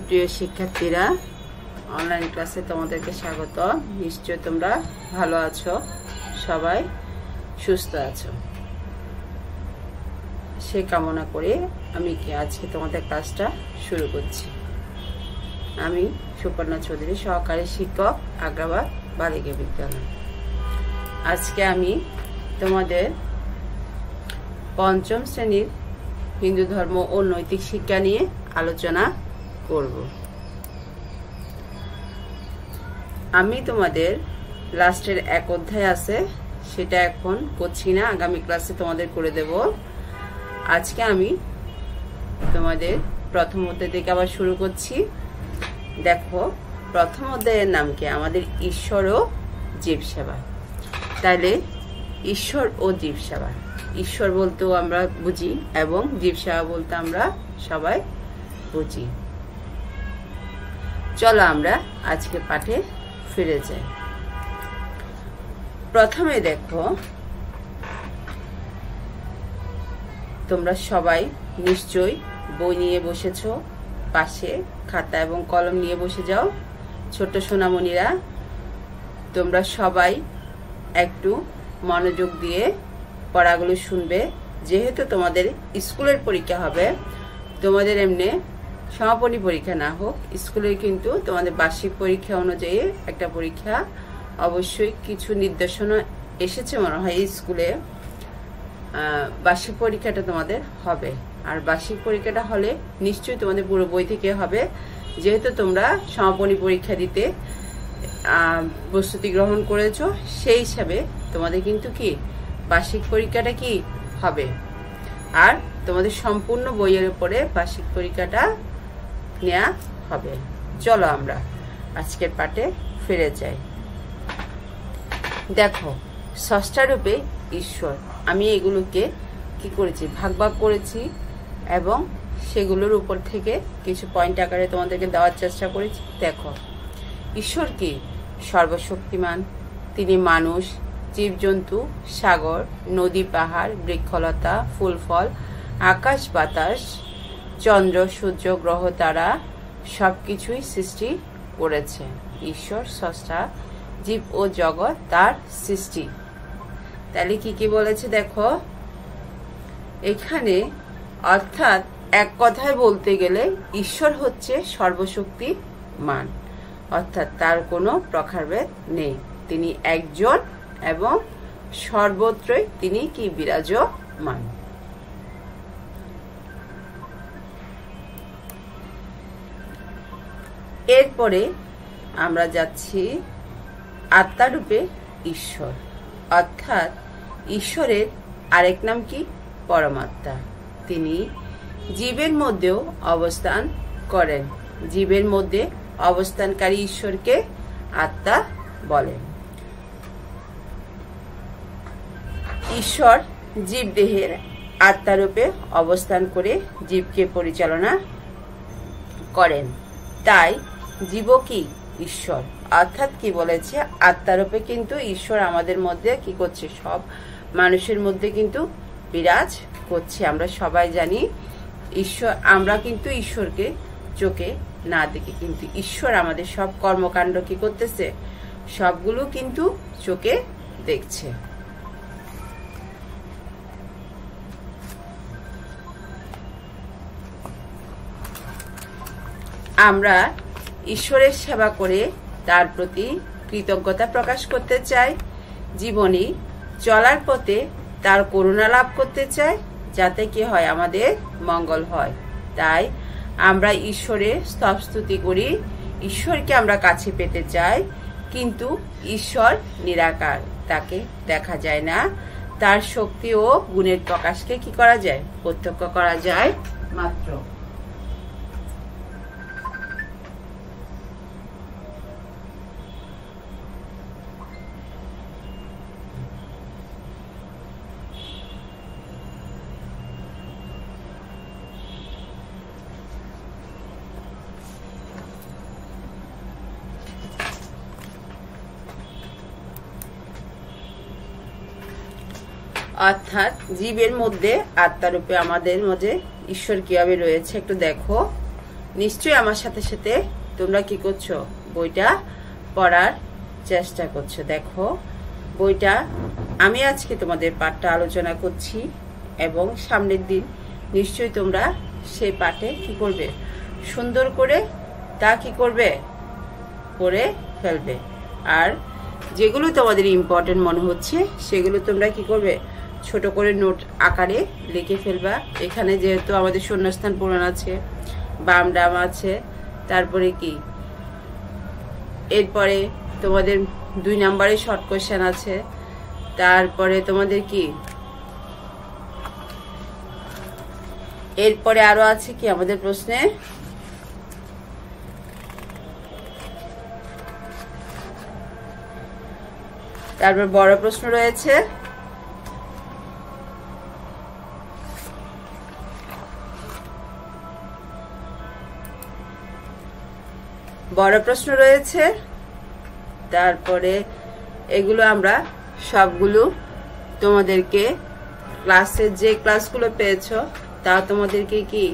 সুপ্রিয় শিক্ষার্থীরা, অনলাইন ক্লাসে তোমাদেরকে স্বাগত। নিশ্চয় তোমরা ভালো আছো, সবাই সুস্থ আছো, সে কামনা করে আমি আজকে তোমাদের ক্লাসটা শুরু করছি। আমি সুপর্ণা চৌধুরী, সহকারী শিক্ষক, আগ্রাবাদ বালিকা বিদ্যালয়। আজকে আমি তোমাদের পঞ্চম শ্রেণীর হিন্দু ধর্ম ও নৈতিক শিক্ষা নিয়ে আলোচনা করব। আমি তোমাদের লাস্টের এক অধ্যায় আছে, সেটা এখন করছি না, আগামী ক্লাসে তোমাদের করে দেব। আজকে আমি তোমাদের প্রথম অধ্যায় থেকে আবার শুরু করছি। দেখো, প্রথম অধ্যায়ের নাম কি? আমাদের ঈশ্বর ও জীব সেবা। তাহলে ঈশ্বর ও জীব সেবা, ঈশ্বর বলতেও আমরা বুঝি এবং জীব সেবা বলতে আমরা সবাই বুঝি। চলো আমরা আজকে পাঠে ফিরে যাই। প্রথমে দেখো, তোমরা সবাই নিশ্চয়ই বই নিয়ে বসেছো, পাশে খাতা এবং কলম নিয়ে বসে যাও। ছোট সোনামণিরা, তোমরা সবাই একটু মনোযোগ দিয়ে পড়াগুলো শুনবে। যেহেতু তোমাদের স্কুলের পরীক্ষা হবে, তোমাদের এমনি সমাপনী পরীক্ষা না হোক, স্কুলের কিন্তু তোমাদের বার্ষিক পরীক্ষা অনুযায়ী একটা পরীক্ষা অবশ্যই কিছু নির্দেশনা এসেছে মনে হয় স্কুলে। বার্ষিক পরীক্ষাটা তোমাদের হবে, আর বার্ষিক পরীক্ষাটা হলে নিশ্চয়ই তোমাদের পুরো বই থেকে হবে। যেহেতু তোমরা সমাপনী পরীক্ষা দিতে প্রস্তুতি গ্রহণ করেছো, সেই হিসাবে তোমাদের কিন্তু কি বার্ষিক পরীক্ষাটা কি হবে, আর তোমাদের সম্পূর্ণ বইয়ের উপরে বার্ষিক পরীক্ষাটা নেওয়া হবে। চলো আমরা আজকের পাঠে ফিরে যাই। দেখো, ষষ্ঠারূপে ঈশ্বর, আমি এগুলোকে কি করেছি, ভাগ ভাগ করেছি এবং সেগুলোর উপর থেকে কিছু পয়েন্ট আকারে তোমাদেরকে দেওয়ার চেষ্টা করেছি। দেখো, ঈশ্বর কি? সর্বশক্তিমান। তিনি মানুষ, জীবজন্তু, সাগর, নদী, পাহাড়, বৃক্ষলতা, ফুল ফল, আকাশ বাতাস, চন্দ্র, সূর্য, গ্রহ, তারা সবকিছুই সৃষ্টি করেছে। ঈশ্বর স্রষ্টা, জীব ও জগৎ তার সৃষ্টি। তাহলে কি কি বলেছে দেখো এখানে, অর্থাৎ এক কথায় বলতে গেলে ঈশ্বর হচ্ছে সর্বশক্তিমান, অর্থাৎ তার কোনো প্রকারভেদ নেই। তিনি একজন এবং সর্বত্রই তিনি কি বিরাজমান। এরপরে আমরা যাচ্ছি আত্মারূপে ঈশ্বর, অর্থাৎ ঈশ্বরের আরেক নাম কি? পরমাত্মা। তিনি জীবের মধ্যেও অবস্থান করেন। জীবের মধ্যে অবস্থানকারী ঈশ্বরকে আত্মা বলেন। ঈশ্বর জীব দেহের আত্মারূপে অবস্থান করে জীবকে পরিচালনা করেন। তাই জীব কি ঈশ্বর, অর্থাৎ কি বলেছে, আত্মারূপে কিন্তু ঈশ্বর আমাদের মধ্যে কি করছে, সব মানুষের মধ্যে কিন্তু বিরাজ করছে। আমরা সবাই জানি ঈশ্বর, আমরা কিন্তু ঈশ্বরকে চোখে না দেখে, কিন্তু ঈশ্বর আমাদের সব কর্মকাণ্ড কি করতেছে, সবগুলো কিন্তু চোখে দেখছে। আমরা ঈশ্বরের সেবা করে তার প্রতি কৃতজ্ঞতা প্রকাশ করতে চাই। জীবনে চলার পথে তার করুণা লাভ করতে চাই, যাতে কি হয়, আমাদের মঙ্গল হয়। তাই আমরা ঈশ্বরের স্তবস্তুতি করি, ঈশ্বরকে আমরা কাছে পেতে চাই। কিন্তু ঈশ্বর নিরাকার, তাকে দেখা যায় না। তার শক্তি ও গুণের প্রকাশকে কি করা যায়? প্রত্যক্ষ করা যায় মাত্র। অর্থাৎ জীবের মধ্যে আত্মারূপে আমাদের মধ্যে ঈশ্বর কিভাবে রয়েছে একটু দেখো। নিশ্চয়ই আমার সাথে সাথে তোমরা কি করছো, বইটা পড়ার চেষ্টা করছো। দেখো বইটা আমি আজকে তোমাদের পাঠটা আলোচনা করছি এবং সামনের দিন নিশ্চয়ই তোমরা সেই পাঠে কি করবে, সুন্দর করে তা কি করবে, পড়ে ফেলবে। আর যেগুলো তোমাদের ইম্পর্টেন্ট মনে হচ্ছে সেগুলো তোমরা কি করবে, ছোট করে নোট আকারে লিখে ফেলবা। এখানে যেহেতু আমাদের শূন্যস্থান পূরণ আছে, বাম ডাম আছে, তারপরে কি এরপরে তোমাদের 2 নম্বরে শর্ট কোশ্চেন আছে, তারপরে তোমাদের কি এরপরে আরো আছে কি আমাদের প্রশ্নে তারপর বড় প্রশ্ন রয়েছে, তারপরে এগুলো আমরা সবগুলো তোমাদেরকে ক্লাসে যে ক্লাসগুলো পেয়েছো তা তোমাদেরকে কি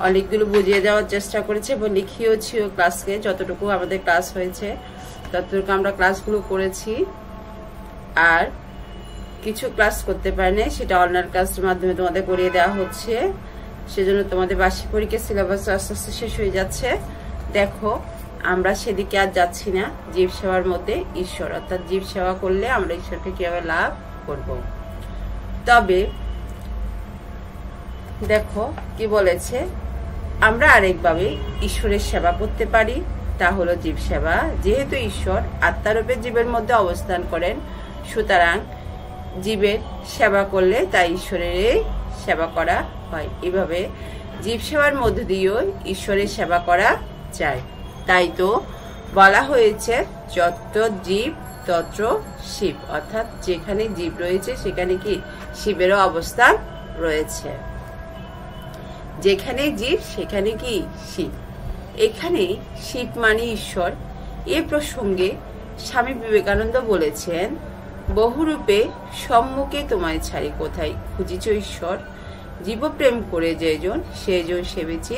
অনেকগুলো বুঝিয়ে দেওয়ার চেষ্টা করেছে এবং লিখিয়েছিও ক্লাসকে, যতটুকু আমাদের ক্লাস হয়েছে ততটুকু আমরা ক্লাসগুলো করেছি। আর কিছু ক্লাস করতে পারিনি, সেটা অনলাইন ক্লাসের মাধ্যমে তোমাদের করিয়ে দেওয়া হচ্ছে। সেজন্য তোমাদের বার্ষিক পরীক্ষার সিলেবাস আস্তে আস্তে শেষ হয়ে যাচ্ছে। দেখো আমরা সেদিকে আর যাচ্ছি না, জীব সেবার মধ্যে ঈশ্বর, অর্থাৎ জীব সেবা করলে আমরা ঈশ্বরকে কিভাবে লাভ করব। তবে দেখো কি বলেছে, আমরা আরেকভাবে ঈশ্বরের সেবা করতে পারি, তা হলো জীব সেবা। যেহেতু ঈশ্বর আত্মারূপে জীবের মধ্যে অবস্থান করেন, সুতরাং জীবের সেবা করলে তা ঈশ্বরের সেবা করা হয়। এভাবে জীব সেবার মধ্য দিয়েও ঈশ্বরের সেবা করা যায়। তাই তো বলা হয়েছে যত জীব তত্র শিব, অর্থাৎ যেখানে জীব রয়েছে সেখানে কি শিবেরও অবস্থান রয়েছে। যেখানে জীব সেখানে কি শিব। এখানে শিব মানে ঈশ্বর। এ প্রসঙ্গে স্বামী বিবেকানন্দ বলেছেন, বহুরূপে সম্মুখে তোমায় ছাড়ি কোথায় খুঁজিছ ঈশ্বর, জীবপ্রেম করে যেজন সেজন সেবেছি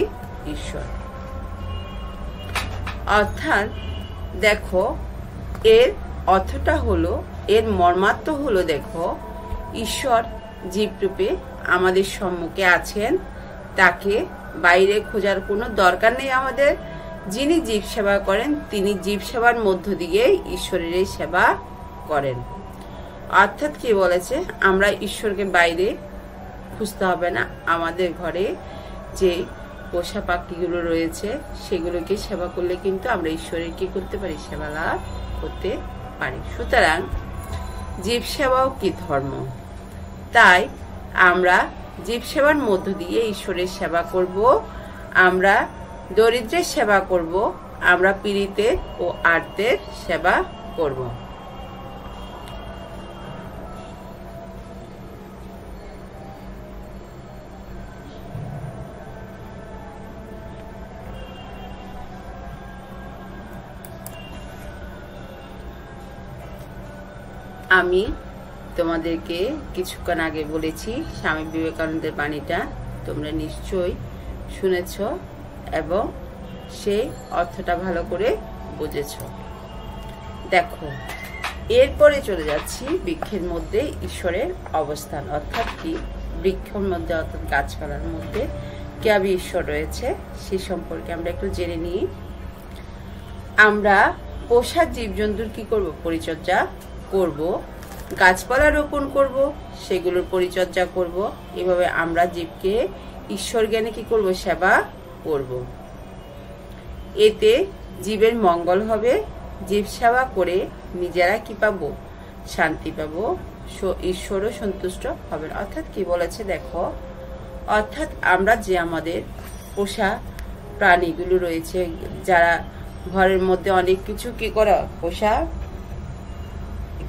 ঈশ্বর। অর্থাৎ দেখো এর অর্থটা হলো, এর মর্মার্থ হলো, দেখো ঈশ্বর জীবরূপে আমাদের সম্মুখে আছেন, তাকে বাইরে খোঁজার কোনো দরকার নেই আমাদের। যিনি জীব সেবা করেন তিনি জীব সেবার মধ্য দিয়ে ঈশ্বরের সেবা করেন। অর্থাৎ কি বলেছে, আমরা ঈশ্বরকে বাইরে খুঁজতে হবে না, আমাদের ঘরে যে পোষা পাখিগুলো রয়েছে সেগুলোকে সেবা করলে কিন্তু আমরা ঈশ্বরের কি করতে পারি, সেবা লাভ করতে পারি। সুতরাং জীব সেবাও কি ধর্ম, তাই আমরা জীব সেবার মধ্য দিয়ে ঈশ্বরের সেবা করব, আমরা দরিদ্রের সেবা করব, আমরা পীড়িতের ও আর্তের সেবা করব। আমি তোমাদেরকে কিছুক্ষণ আগে বলেছি স্বামী বিবেকানন্দের বাণীটা তোমরা নিশ্চয়ই শুনেছ এবং সেই অর্থটা ভালো করে বুঝেছ। দেখো এরপরে চলে যাচ্ছি বৃক্ষের মধ্যে ঈশ্বরের অবস্থান, অর্থাৎ কি বৃক্ষের মধ্যে অর্থাৎ গাছপালার মধ্যে কিভাবে ঈশ্বর রয়েছে সে সম্পর্কে আমরা একটু জেনে নিই। আমরা পোষা জীবজন্তুর কি করব, পরিচর্যা করব, গাছপালা রোপণ করব, সেগুলোর পরিচর্যা করব। এভাবে আমরা জীবকে ঈশ্বর জ্ঞানে কি করব, সেবা করব। এতে জীবের মঙ্গল হবে। জীব সেবা করে নিজেরা কি পাবো, শান্তি পাবো, ঈশ্বরও সন্তুষ্ট হবেন। অর্থাৎ কি বলেছে দেখো, অর্থাৎ আমরা যে আমাদের পোষা প্রাণীগুলো রয়েছে, যারা ঘরের মধ্যে অনেক কিছু কি করা, পোষা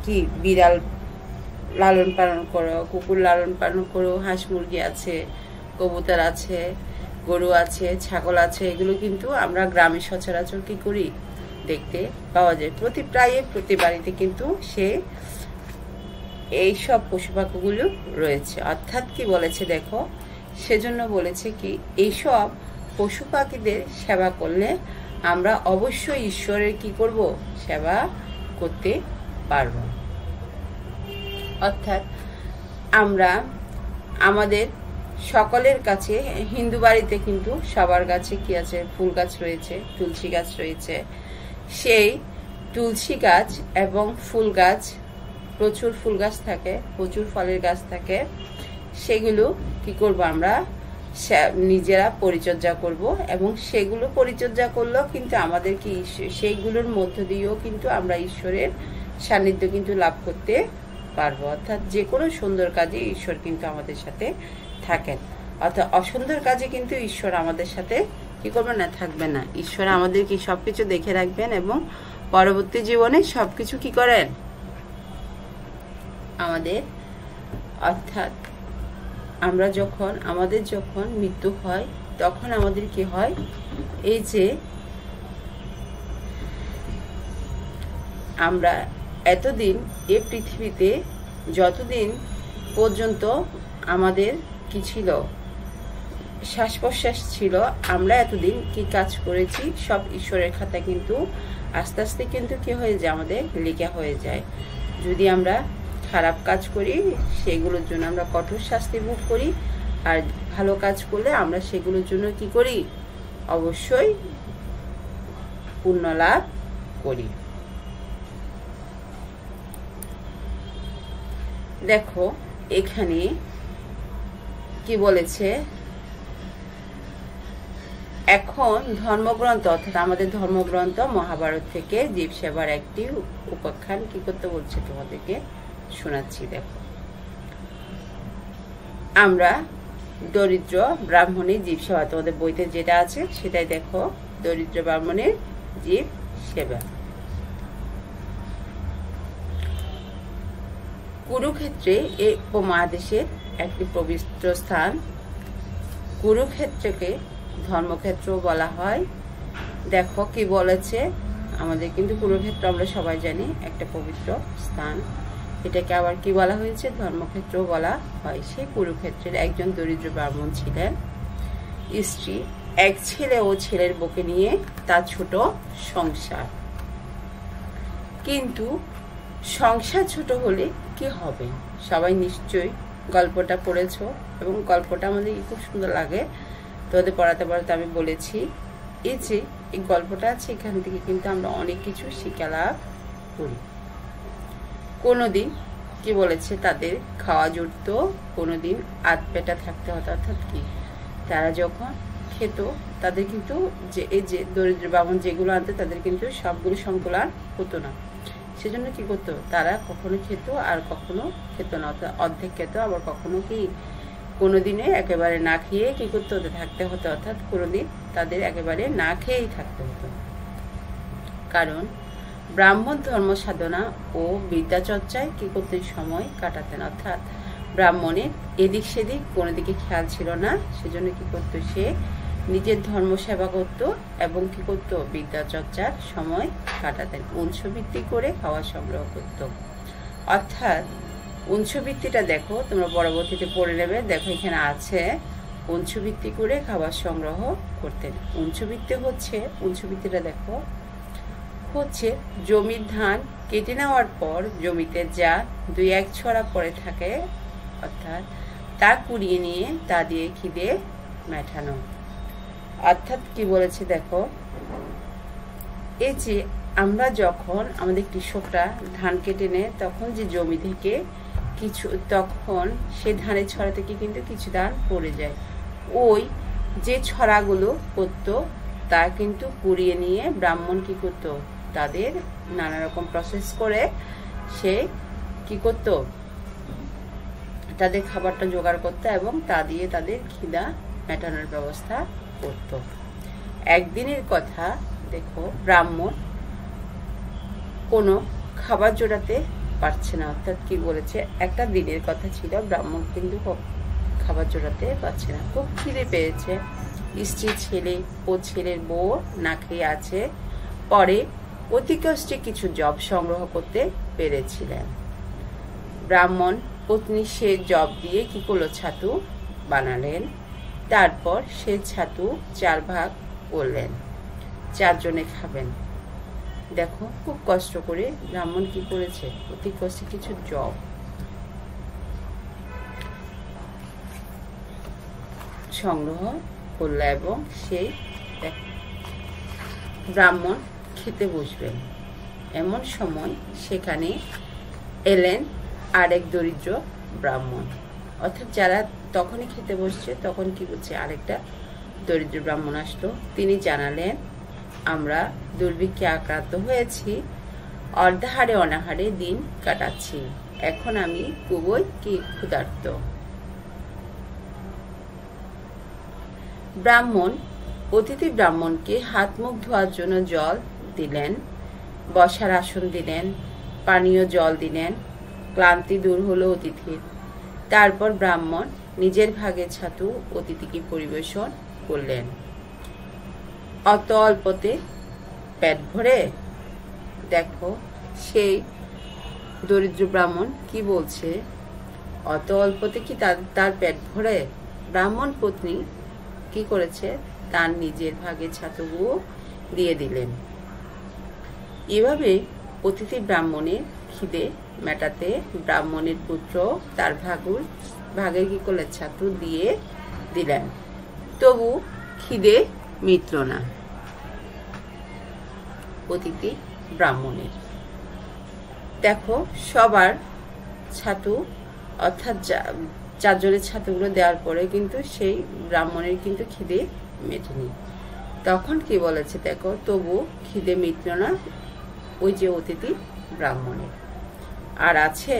কি বিড়াল লালন পালন করো, কুকুর লালন পালন করো, হাঁস মুরগি আছে, কবুতর আছে, গরু আছে, ছাগল আছে, এগুলো কিন্তু আমরা গ্রামে সচরাচর কি করি, দেখতে পাওয়া যায়। প্রতি বাড়িতে কিন্তু সে এইসব পশু পাখিগুলো রয়েছে। অর্থাৎ কি বলেছে দেখো, সেজন্য বলেছে কি এইসব পশু পাখিদের সেবা করলে আমরা অবশ্যই ঈশ্বরের কি করব, সেবা করতে পারব। অর্থাৎ আমরা আমাদের সকলের কাছে, হিন্দু বাড়িতে কিন্তু সবার কাছে কি আছে, ফুল গাছ রয়েছে, তুলসী গাছ রয়েছে। সেই তুলসী গাছ এবং ফুল গাছ, প্রচুর ফুল গাছ থাকে, প্রচুর ফলের গাছ থাকে, সেগুলো কি করব, আমরা নিজেরা পরিচর্যা করব। এবং সেগুলো পরিচর্যা করলেও কিন্তু আমাদের কি সেইগুলোর মধ্য দিয়েও কিন্তু আমরা ঈশ্বরের সান্নিধ্য কিন্তু লাভ করতে পারবো। অর্থাৎ যে কোনো সুন্দর কাজে ঈশ্বর কিন্তু আমাদের সাথে থাকেন। অর্থাৎ অসুন্দর কাজে কিন্তু ঈশ্বর আমাদের সাথে কি করবে না, থাকবে না। ঈশ্বর আমাদের কি সবকিছু দেখে রাখবেন এবং পরবর্তী জীবনে সবকিছু কি করেন আমাদের। অর্থাৎ আমাদের যখন মৃত্যু হয় তখন আমাদের কি হয়, এই যে আমরা এতদিন এই পৃথিবীতে যতদিন পর্যন্ত আমাদের কি ছিল, শ্বাস প্রশ্বাস ছিল, আমরা এতদিন কি কাজ করেছি সব ঈশ্বরের খাতায় কিন্তু আস্তে আস্তে কিন্তু কি হয়ে যায়, আমাদের লেখা হয়ে যায়। যদি আমরা খারাপ কাজ করি সেগুলোর জন্য আমরা কঠোর শাস্তি ভোগ করি, আর ভালো কাজ করলে আমরা সেগুলোর জন্য কি করি, অবশ্যই পুণ্য লাভ করি। দেখো এখানে কি বলেছে, এখন ধর্মগ্রন্থ অর্থাৎ আমাদের ধর্মগ্রন্থ মহাভারত থেকে জীব সেবার একটি উপাখ্যান কি করতে বলছে তোমাদেরকে শোনাচ্ছি। দেখো, আমরা দরিদ্র ব্রাহ্মণের জীব সেবা, তোমাদের বইতে যেটা আছে সেটাই দেখো, দরিদ্র ব্রাহ্মণের জীব সেবা। কুরুক্ষেত্রে এই উপমহাদেশের একটি পবিত্র স্থান। কুরুক্ষেত্রকে ধর্মক্ষেত্র বলা হয়। দেখো কি বলেছে, আমাদের কিন্তু কুরুক্ষেত্র আমরা সবাই জানি একটা পবিত্র স্থান, এটাকে আবার কি বলা হয়েছে, ধর্মক্ষেত্র বলা হয়। সেই কুরুক্ষেত্রের একজন দরিদ্র ব্রাহ্মণ ছিলেন। স্ত্রী, এক ছেলে ও ছেলের বউকে নিয়ে তার ছোট সংসার। কিন্তু সংসার ছোট হলে কি হবে, সবাই নিশ্চয়ই গল্পটা পড়েছো এবং গল্পটা আমাদের খুব সুন্দর লাগে। তোদের পড়াতে পড়াতে আমি বলেছি, এই যে এই গল্পটা আছে এখান থেকে কিন্তু আমরা অনেক কিছু শিক্ষা লাভ করি। কোনোদিন কি বলেছে, তাদের খাওয়া জুটত, কোনোদিন আধপেটা থাকতে হতো। অর্থাৎ কি, তারা যখন খেত তাদের কিন্তু যে এই যে দরিদ্র ব্রাহ্মণ যেগুলো আনতে তাদের কিন্তু সবগুলো সংকুলান হতো না। সেজন্য কি করতো, তারা কখনো খেত আর কখনো খেত না, অর্ধেক খেত, আবার কখনো কি কোনোদিনে একেবারে না খেয়ে কি করতে হতো, থাকতে হতো। অর্থাৎ কোনোদিন তাদের একেবারে না খেয়েই থাকতে হতো। কারণ ব্রাহ্মণ ধর্ম সাধনা ও বিদ্যা চর্চায় কি করতে সময় কাটাতেন। অর্থাৎ ব্রাহ্মণের এদিক সেদিক কোনো দিকে খেয়াল ছিল না, সেজন্য কি করতো, সে নিজের ধর্ম সেবা করত এবং কি করত, বিদ্যা চর্চার সময় কাটাতেন। উৎসবৃত্তি করে খাওয়া সংগ্রহ করত। অর্থাৎ উৎসবৃত্তিটা দেখো, তোমরা পরবর্তীতে পড়ে নেবে। দেখো এখানে আছে, উৎসবৃত্তি করে খাবার সংগ্রহ করতেন। উৎসবৃত্তিটা দেখো হচ্ছে, জমির ধান কেটে নেওয়ার পর জমিতে যা 2-1 ছড়া পড়ে থাকে, অর্থাৎ তা কুড়িয়ে নিয়ে তা দিয়ে খিদে মেটানো। অর্থাৎ কি বলেছে দেখো, এই যে আমরা যখন আমাদের কৃষকরা ধান কেটে নেয় তখন যে জমি থেকে কিছু, তখন সে ধানের ছড়া থেকে কিন্তু কিছু ধান পড়ে যায়। ওই যে ছড়াগুলো করতো তা কিন্তু কুড়িয়ে নিয়ে ব্রাহ্মণ কি করতো, তাদের নানা রকম প্রসেস করে সে কি করত, তাদের খাবারটা জোগাড় করতো এবং তা দিয়ে তাদের খিদা মেটানোর ব্যবস্থা করত। একদিনের কথা দেখো, ব্রাহ্মণ কোনো খাবার জোটাতে পারছে না। অর্থাৎ কি বলেছে, একটা দিনের কথা ছিল, ব্রাহ্মণ কিন্তু খাবার জোটাতে পারছে না, খুব খিদে পেয়েছে। স্ত্রী, ছেলে ও ছেলের বউ না খেয়ে আছে। পরে অতি কষ্টে কিছু জব সংগ্রহ করতে পেরেছিলেন। ব্রাহ্মণ পত্নী সে জব দিয়ে কি করলো, ছাতু বানালেন। তারপর সে ছাতু 4 ভাগ করলেন, 4 জনে খাবেন। দেখো খুব কষ্ট করে ব্রাহ্মণ কি করেছে, অতি কষ্টে কিছু জব সংগ্রহ করল এবং সেই ব্রাহ্মণ খেতে বসবেন। এমন সময় সেখানে এলেন আরেক দরিদ্র ব্রাহ্মণ, অর্থাৎ যারা তখনই খেতে বসছে তখন কি করছে, আরেকটা দরিদ্র ব্রাহ্মণ আসলো। তিনি জানালেন, আমরা দুর্ভিক্ষে আক্রান্ত হয়েছি, অর্ধাহারে অনাহারে দিন কাটাচ্ছি, এখন আমি খুবই কি ক্ষুধার্ত। ব্রাহ্মণ অতিথি ব্রাহ্মণকে হাত মুখ ধোয়ার জন্য জল দিলেন, বসার আসন দিলেন, পানীয় জল দিলেন। ক্লান্তি দূর হলো অতিথির। তারপর ব্রাহ্মণ নিজের ভাগে ছাতু অতিথিকে পরিবেশন করলেন। অত অল্পতে পেট ভরে? দেখো সেই দরিদ্র ব্রাহ্মণ কি বলছে, অত অল্পতে কি তার পেট ভরে? ব্রাহ্মণ পত্নী কি করেছে, তার নিজের ভাগে ছাতুগুলো দিয়ে দিলেন। এভাবে অতিথি ব্রাহ্মণের খিদে মেটাতে ব্রাহ্মণের পুত্র তার ভাগে কি করলেন, ছাতু দিয়ে দিলেন, তবু খিদে মিটল না অতিথি ব্রাহ্মণের। দেখো সবার ছাতু অর্থাৎ 4 জনের ছাতুগুলো দেওয়ার পরে কিন্তু সেই ব্রাহ্মণের কিন্তু খিদে মেটেনি। তখন কি বলেছে দেখো, তবু খিদে মিটল না ওই যে অতিথি ব্রাহ্মণের। আর আছে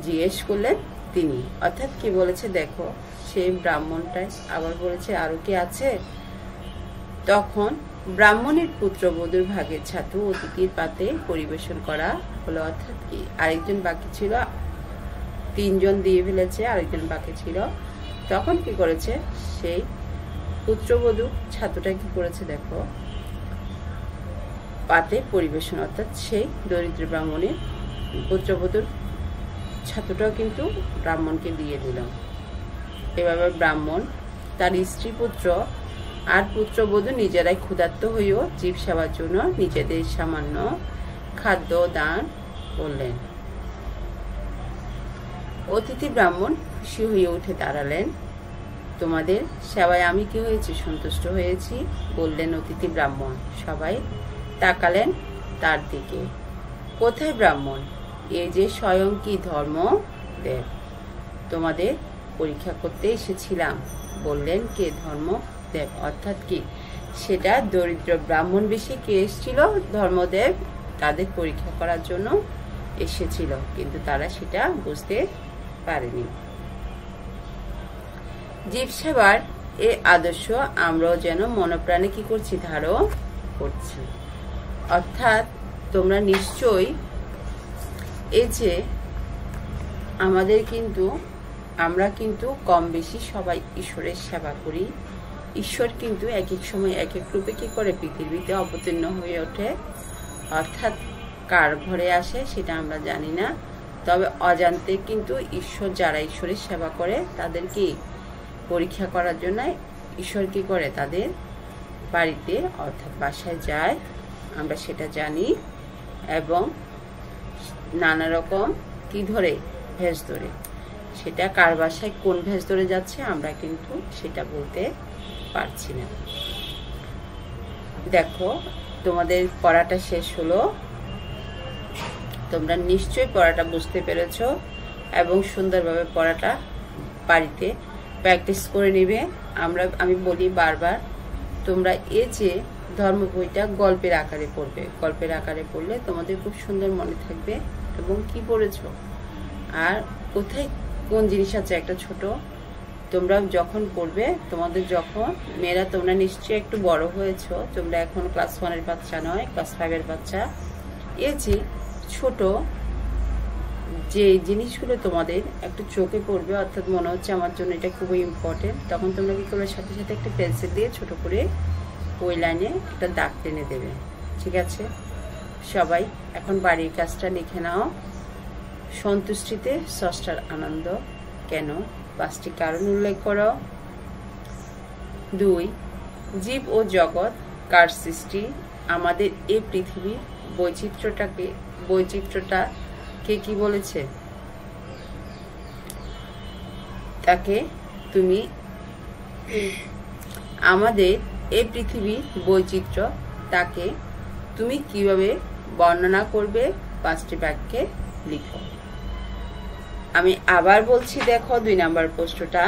জিজ্ঞেস করলেন তিনি, অর্থাৎ কি বলেছে দেখো, সেই ব্রাহ্মণটাই আবার বলেছে আরো কি আছে। তখন ব্রাহ্মণের পুত্রবধূর ভাগের ছাতু অতিথির পাতে পরিবেশন করা হলো। অর্থাৎ কি আরেকজন বাকি ছিল, 3 জন দিয়ে ফেলেছে, আরেকজন বাকি ছিল। তখন কি করেছে, সেই পুত্রবধূ ছাতুটা কি করেছে দেখো, পাতে পরিবেশন, অর্থাৎ সেই দরিদ্র ব্রাহ্মণের পুত্রবধূর ছাতুটাও কিন্তু ব্রাহ্মণকে দিয়ে দিল। এভাবে ব্রাহ্মণ তার স্ত্রী পুত্র আর পুত্রবধূ নিজেরাই ক্ষুধার্ত হয়েও জীব সেবার জন্য নিজেদের সামান্য খাদ্য দান করলেন। অতিথি ব্রাহ্মণ খুশি হয়ে উঠে দাঁড়ালেন, তোমাদের সেবায় আমি কি হয়েছি, সন্তুষ্ট হয়েছি, বললেন অতিথি ব্রাহ্মণ। সবাই তাকালেন তার দিকে। কোথায় ব্রাহ্মণ? এই যে স্বয়ং কি ধর্মদেব, তোমাদের পরীক্ষা করতে এসেছিলাম, বললেন কে? ধর্মদেব। অর্থাৎ কি সেটা দরিদ্র ব্রাহ্মণ বেশি কে এসেছিল, ধর্মদেব তাদের পরীক্ষা করার জন্য এসেছিল, কিন্তু তারা সেটা বুঝতে পারেনি। জীব সেবার এই আদর্শ আমরাও যেন মনপ্রাণে কি করছি, ধারণ করছি। অর্থাৎ তোমরা নিশ্চয়ই এই যে আমরা কিন্তু কম বেশি সবাই ঈশ্বরের সেবা করি। ঈশ্বর কিন্তু এক এক সময় এক এক রূপে কি করে পৃথিবীতে অবতীর্ণ হয়ে ওঠে, অর্থাৎ কার ঘরে আসে সেটা আমরা জানি না, তবে অজান্তে কিন্তু ঈশ্বর যারা ঈশ্বরের সেবা করে তাদের কি পরীক্ষা করার জন্য ঈশ্বর কি করে, তাদের বাড়িতে অর্থাৎ বাসায় যায়, আমরা সেটা জানি। এবং নানা রকম কি ধরে, ভেষ ধরে, সেটা কার বাসায় কোন ভেষ ধরে যাচ্ছে আমরা কিন্তু সেটা বলতে পারছি না। দেখো তোমাদের পড়াটা শেষ হলো, তোমরা নিশ্চয়ই পড়াটা বুঝতে পেরেছো এবং সুন্দরভাবে পড়াটা বাড়িতে প্র্যাকটিস করে নিবে। আমি বলি বারবার, তোমরা এই যে ধর্ম বইটা গল্পের আকারে পড়বে, গল্পের আকারে পড়লে তোমাদের খুব সুন্দর মনে থাকবে এবং কি পড়েছো আর কোথায় কোন জিনিস আছে একটা ছোট, তোমরা যখন পড়বে, তোমাদের যখন মেয়েরা তোমরা নিশ্চয়ই একটু বড় হয়েছো, তোমরা এখন ক্লাস 1-এর বাচ্চা নয়, ক্লাস 5-এর বাচ্চা। এই যে ছোট যে জিনিসগুলো তোমাদের একটু চোখে পড়বে, অর্থাৎ মনে হচ্ছে আমার জন্য এটা খুবই ইম্পর্টেন্ট, তখন তোমরা কি করবে, সাথে সাথে একটা পেন্সিল দিয়ে ছোট করে ওই লাইনে একটা দাগ টেনে দেবে। ঠিক আছে, সবাই এখন বাড়ির কাজটা লিখে নাও। সন্তুষ্টিতে স্রষ্টার আনন্দ কেন, 5টি কারণ উল্লেখ করো। 2 জীব ও জগৎ কার সৃষ্টি? আমাদের এই পৃথিবীর বৈচিত্র্যটাকে কি বলেছে? তাকে তুমি আমাদের এই পৃথিবীর বৈচিত্র্য তাকে তুমি কিভাবে বর্ণনা করবে? 5টি বাক্যে লিখো। আমি আবার বলছি, দেখো 2 নম্বর প্রশ্নটা।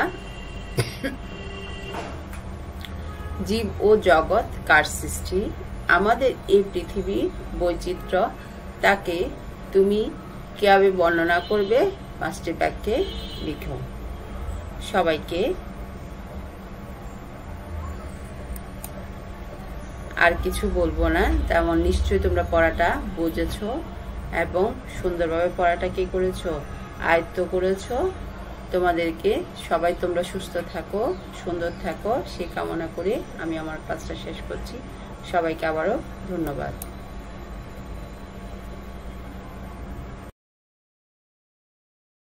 জীব ও জগৎ কার সৃষ্টি? আমাদের এই পৃথিবীর বৈচিত্র্য তাকে তুমি কিভাবে বর্ণনা করবে? 5টি বাক্যে লিখো। সবাইকে আর কিছু বলবো না, তেমন নিশ্চয়ই তোমরা পড়াটা বুঝেছো এবং সুন্দরভাবে পড়াটা কি করেছো? আয়ত্ত করেছো। তোমাদেরকে সবাই তোমরা সুস্থ থাকো, সুন্দর থাকো, সেই কামনা করে আমি আমার ক্লাসটা শেষ করছি। সবাইকে আবারও ধন্যবাদ।